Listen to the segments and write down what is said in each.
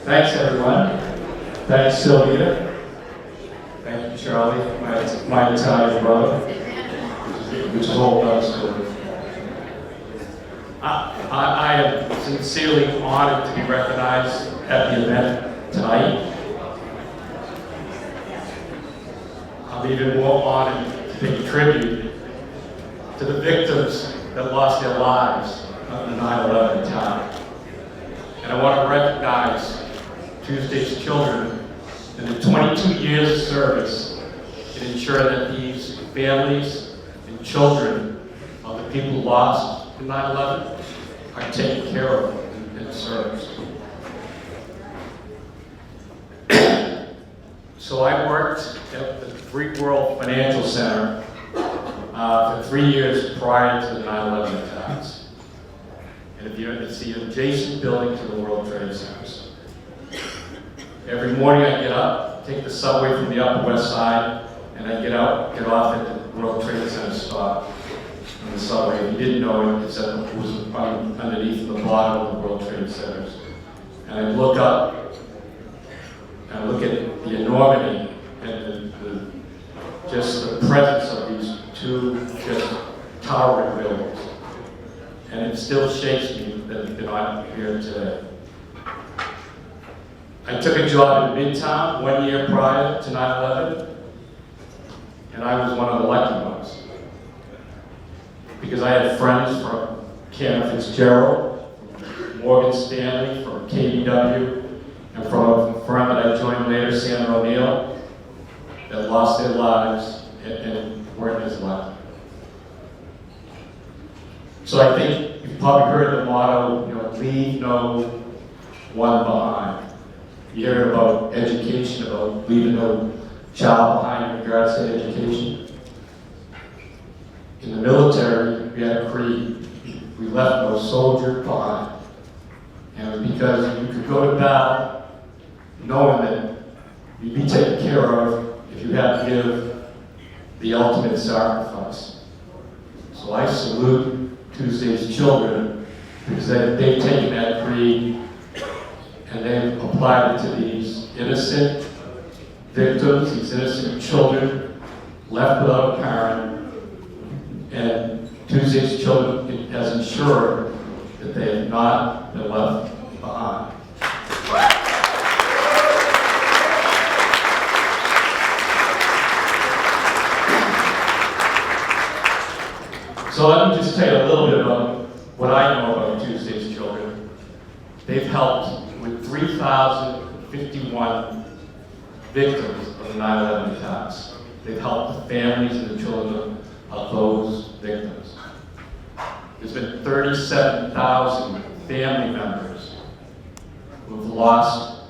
Thanks, everyone. Thanks, Sylvia. Thank you, Charlie, my Italian brother, which is all about story. I am sincerely honored to be recognized at the event tonight. I'm even more honored to pay tribute to the victims that lost their lives on the 9/11 attack. And I want to recognize Tuesday's children and the 22 years of service in ensuring that these families and children of the people lost in 9/11 are taken care of and served. So I worked at the Greek World Financial Center for 3 years prior to the 9/11 attacks. And if it's the adjacent building to the World Trade Centers. Every morning I get up, take the subway from the Upper West Side, and I get off at the World Trade Center stop on the subway. If you didn't know it, it was underneath the bottom of the World Trade Centers. And I look up, and I look at the enormity and just the presence of these two just towering buildings. And it still shakes me that I'm here today. I took a job in Midtown 1 year prior to 9/11, and I was one of the lucky ones. Because I had friends from Cantor Fitzgerald, from Morgan Stanley, from KBW, and from a firm that I joined later, Sandler O'Neill, that lost their lives and weren't as lucky. So I think you've probably heard the motto, leave no one behind. You hear about education, about leaving no child behind in regards to education. In the military, we had a creed. We left no soldier behind. And it was because you could go to battle knowing that you'd be taken care of if you had to give the ultimate sacrifice. So I salute Tuesday's children because they've taken that creed and they've applied it to these innocent victims, these innocent children left without a parent. And Tuesday's children has ensured that they have not been left behind. So let me just tell you a little bit about what I know about Tuesday's children. They've helped with 3,051 victims of the 9/11 attacks. They've helped the families and the children of those victims. There's been 37,000 family members who have lost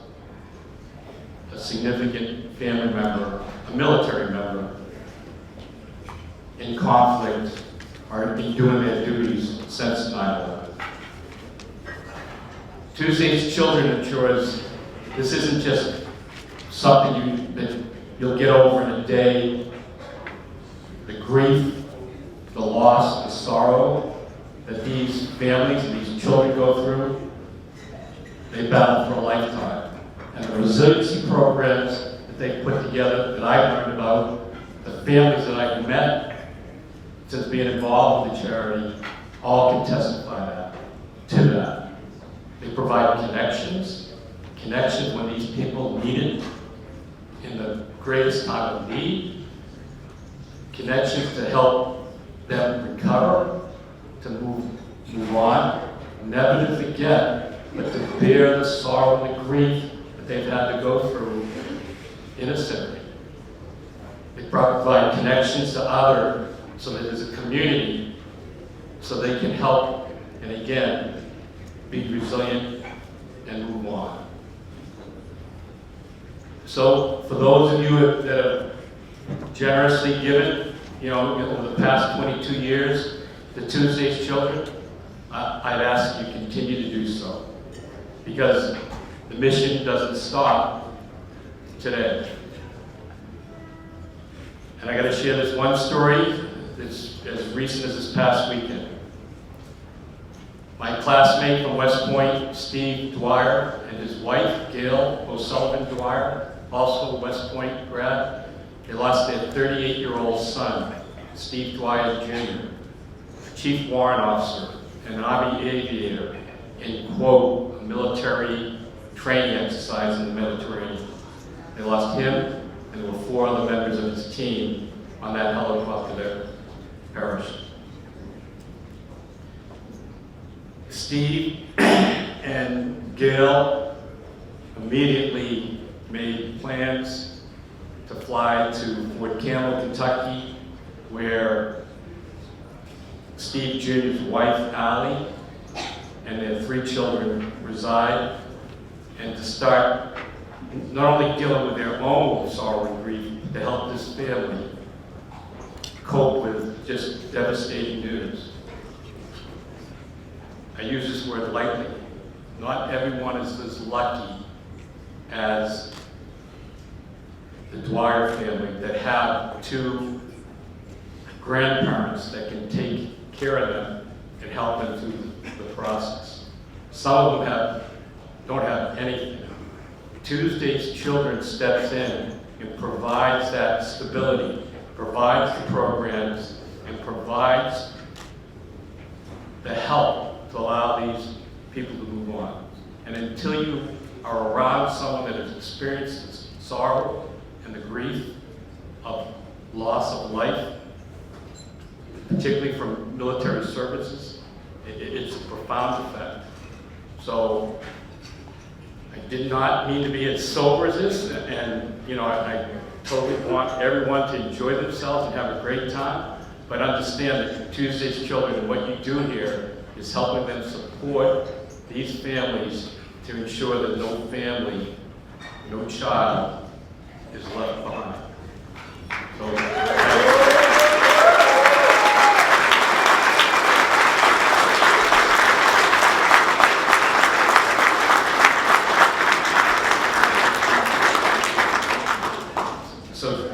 a significant family member, a military member, in conflict or in doing their duties since 9/11. Tuesday's Children ensures this isn't just something that you'll get over in a day. The grief, the loss, the sorrow that these families and these children go through, they battle for a lifetime. And the resiliency programs that they put together that I've learned about, the families that I've met since being involved with the charity, all can testify to that. They provide connections when these people need it in the greatest time of need, connections to help them recover, to move on, never to forget, but to bear the sorrow and the grief that they've had to go through innocently. They provide connections to others so that there's a community so they can help and again be resilient and move on. So for those of you that have generously given, over the past 22 years to Tuesday's Children, I'd ask you to continue to do so because the mission doesn't stop today. And I got to share this one story that's as recent as this past weekend. My classmate from West Point, Steve Dwyer, and his wife, Gail O'Sullivan Dwyer, also a West Point grad, they lost their 38-year-old son, Steve Dwyer Jr., Chief Warrant Officer, an Army aviator, in, quote, a military training exercise in the Mediterranean. They lost him, and there were 4 other members of his team on that helicopter that perished. Steve and Gail immediately made plans to fly to Fort Campbell, Kentucky, where Steve Jr.'s wife, Allie, and their 3 children reside, and to start not only dealing with their own sorrow and grief, to help this family cope with just devastating news. I use this word lightly. Not everyone is as lucky as the Dwyer family that have 2 grandparents that can take care of them and help them through the process. Some of them don't have anything. Tuesday's Children steps in and provides that stability, provides the programs, and provides the help to allow these people to move on. And until you are around someone that has experienced the sorrow and the grief of loss of life, particularly from military services, it's a profound effect. So I did not mean to be as sober as this, and I totally want everyone to enjoy themselves and have a great time, but understand that Tuesday's Children and what you do here is helping them support these families to ensure that no family, no child is left behind. So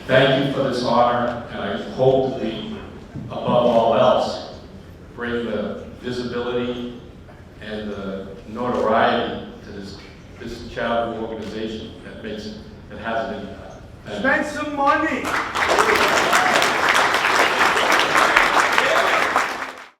thank you for this honor, and I hope that we, above all else, bring the visibility and the notoriety to this charitable organization that has an impact. Spend some money.